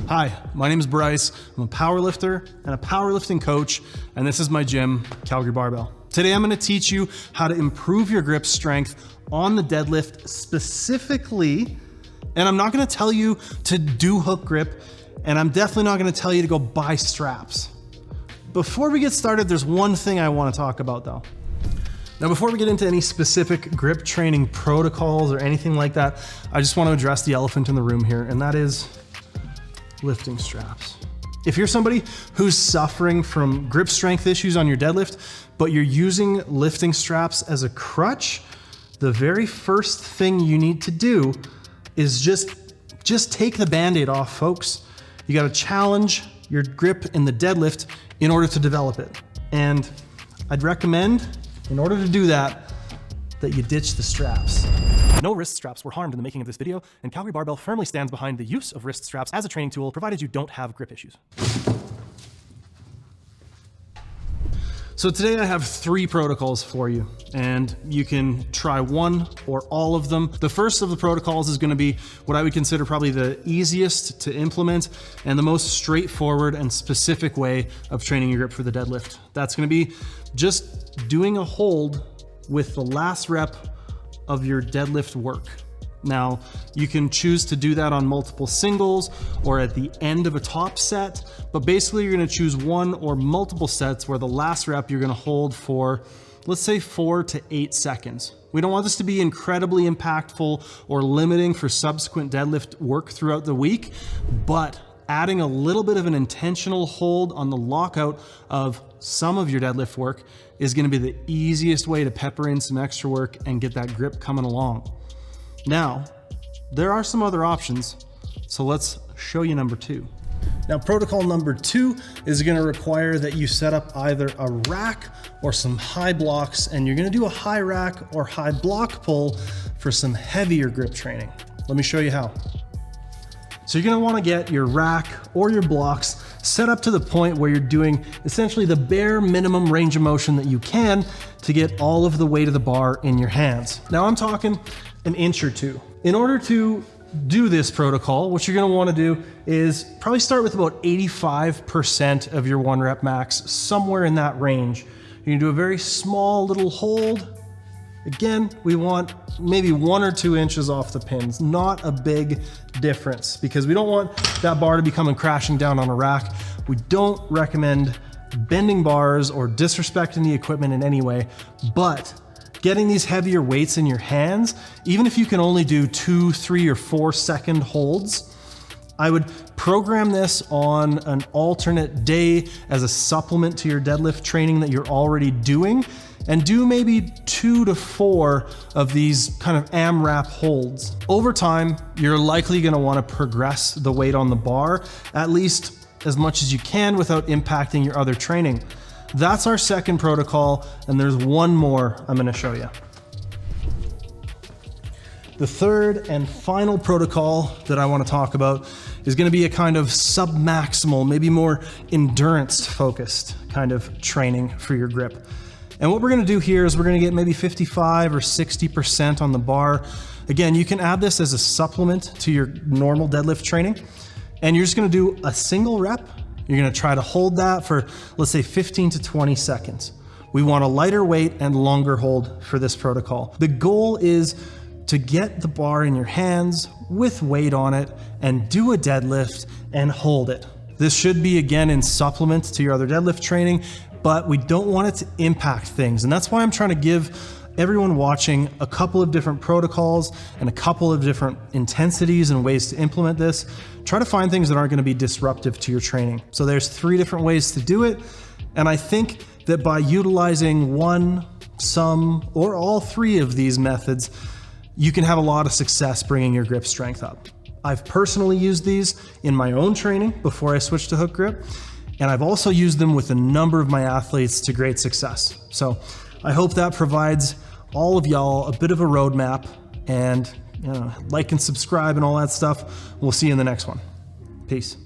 Hi, my name is Bryce. I'm a powerlifter and a powerlifting coach, and this is my gym, Calgary Barbell. Today I'm going to teach you how to improve your grip strength on the deadlift specifically, and I'm not going to tell you to do hook grip, and I'm definitely not going to tell you to go buy straps. Before we get started, there's one thing I want to talk about though. Now, before we get into any specific grip training protocols or anything like that, I just want to address the elephant in the room here, and that is lifting straps. If you're somebody who's suffering from grip strength issues on your deadlift, but you're using lifting straps as a crutch, the very first thing you need to do is just take the Band-Aid off, folks. You got to challenge your grip in the deadlift in order to develop it. And I'd recommend, in order to do that, that you ditch the straps. No wrist straps were harmed in the making of this video, and Calgary Barbell firmly stands behind the use of wrist straps as a training tool, provided you don't have grip issues. So today I have 3 protocols for you, and you can try one or all of them. The first of the protocols is going to be what I would consider probably the easiest to implement and the most straightforward and specific way of training your grip for the deadlift. That's going to be just doing a hold with the last rep of your deadlift work. Now, you can choose to do that on multiple singles or at the end of a top set, but basically you're gonna choose one or multiple sets where the last rep you're gonna hold for, let's say 4 to 8 seconds. We don't want this to be incredibly impactful or limiting for subsequent deadlift work throughout the week, but adding a little bit of an intentional hold on the lockout of some of your deadlift work is gonna be the easiest way to pepper in some extra work and get that grip coming along. Now, there are some other options, so let's show you number 2. Now, protocol number 2 is gonna require that you set up either a rack or some high blocks, and you're gonna do a high rack or high block pull for some heavier grip training. Let me show you how. So you're gonna wanna get your rack or your blocks set up to the point where you're doing essentially the bare minimum range of motion that you can to get all of the weight of the bar in your hands. Now I'm talking an inch or 2. In order to do this protocol, what you're gonna wanna do is probably start with about 85% of your 1 rep max, somewhere in that range. You're gonna do a very small little hold. Again, we want maybe 1 or 2 inches off the pins, not a big difference, because we don't want that bar to be coming crashing down on a rack. We don't recommend bending bars or disrespecting the equipment in any way, but getting these heavier weights in your hands, even if you can only do 2, 3, or 4 second holds, I would program this on an alternate day as a supplement to your deadlift training that you're already doing, and do maybe 2 to 4 of these kind of AMRAP holds. Over time, you're likely gonna wanna progress the weight on the bar, at least as much as you can without impacting your other training. That's our second protocol, and there's one more I'm gonna show you. The third and final protocol that I wanna talk about is gonna be a kind of sub-maximal, maybe more endurance-focused kind of training for your grip. And what we're gonna do here is we're gonna get maybe 55 or 60% on the bar. Again, you can add this as a supplement to your normal deadlift training, and you're just gonna do a single rep. You're gonna try to hold that for, let's say, 15 to 20 seconds. We want a lighter weight and longer hold for this protocol. The goal is to get the bar in your hands with weight on it and do a deadlift and hold it. This should be, again, in supplement to your other deadlift training, but we don't want it to impact things. And that's why I'm trying to give everyone watching a couple of different protocols and a couple of different intensities and ways to implement this. Try to find things that aren't gonna be disruptive to your training. So there's 3 different ways to do it. And I think that by utilizing one, some, or all 3 of these methods, you can have a lot of success bringing your grip strength up. I've personally used these in my own training before I switched to hook grip, and I've also used them with a number of my athletes to great success. So I hope that provides all of y'all a bit of a roadmap, and like and subscribe and all that stuff. We'll see you in the next one. Peace.